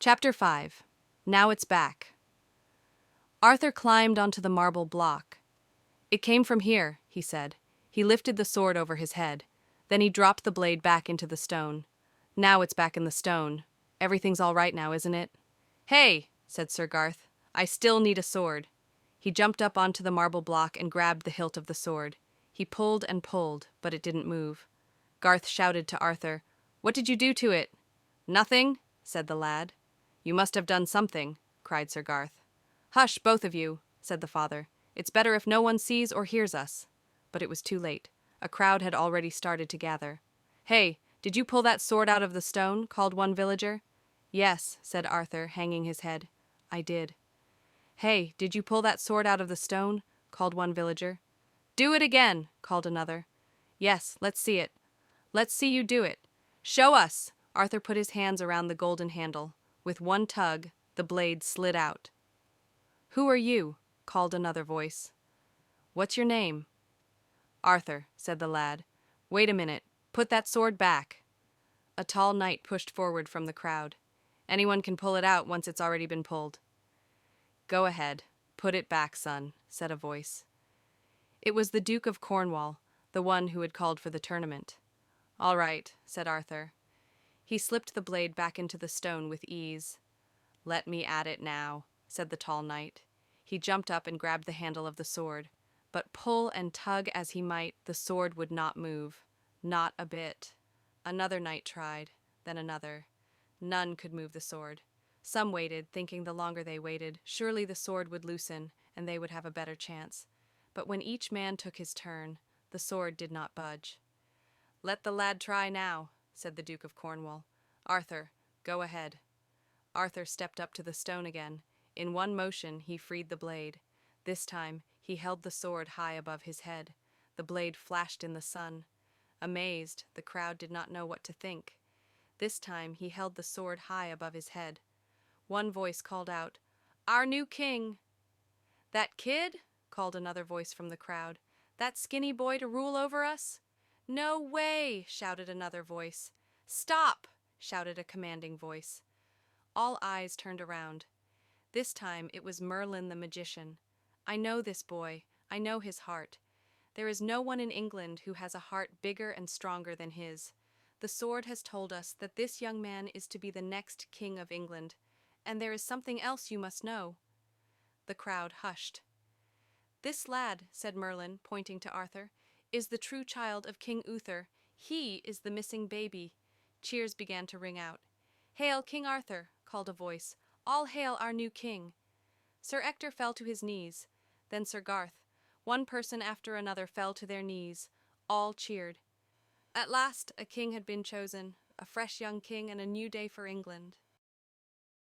Chapter 5. Now It's Back. Arthur climbed onto the marble block. "It came from here," he said. He lifted the sword over his head. Then he dropped the blade back into the stone. "Now it's back in the stone. Everything's all right now, isn't it?" "Hey," said Sir Garth. "I still need a sword." He jumped up onto the marble block and grabbed the hilt of the sword. He pulled and pulled, but it didn't move. Garth shouted to Arthur, "What did you do to it?" "Nothing," said the lad. "You must have done something," cried Sir Garth. "Hush, both of you," said the father. "It's better if no one sees or hears us." But it was too late. A crowd had already started to gather. "Hey, did you pull that sword out of the stone?" called one villager. "Yes," said Arthur, hanging his head. "I did." "Hey, did you pull that sword out of the stone?" called one villager. "Do it again," called another. "Yes, let's see it." "Let's see you do it." "Show us!" Arthur put his hands around the golden handle. With one tug, the blade slid out. "Who are you?" called another voice. "What's your name?" "Arthur," said the lad. "Wait a minute. Put that sword back." A tall knight pushed forward from the crowd. "Anyone can pull it out once it's already been pulled." "Go ahead. Put it back, son," said a voice. It was the Duke of Cornwall, the one who had called for the tournament. "All right," said Arthur. He slipped the blade back into the stone with ease. "Let me at it now," said the tall knight. He jumped up and grabbed the handle of the sword. But pull and tug as he might, the sword would not move. Not a bit. Another knight tried, then another. None could move the sword. Some waited, thinking the longer they waited, surely the sword would loosen, and they would have a better chance. But when each man took his turn, the sword did not budge. "Let the lad try now," said the Duke of Cornwall. "Arthur, go ahead." Arthur stepped up to the stone again. In one motion, he freed the blade. This time, he held the sword high above his head. The blade flashed in the sun. Amazed, the crowd did not know what to think. This time, he held the sword high above his head. One voice called out, "Our new king!" "That kid?" called another voice from the crowd. "That skinny boy to rule over us?" "No way!" shouted another voice. "Stop!" shouted a commanding voice. All eyes turned around. This time it was Merlin the Magician. "I know this boy. I know his heart. There is no one in England who has a heart bigger and stronger than his. The sword has told us that this young man is to be the next king of England. And there is something else you must know." The crowd hushed. "This lad," said Merlin, pointing to Arthur, "is the true child of King Uther. He is the missing baby." Cheers began to ring out. "Hail, King Arthur!" called a voice. "All hail our new king!" Sir Ector fell to his knees. Then Sir Garth. One person after another fell to their knees. All cheered. At last a king had been chosen, a fresh young king and a new day for England.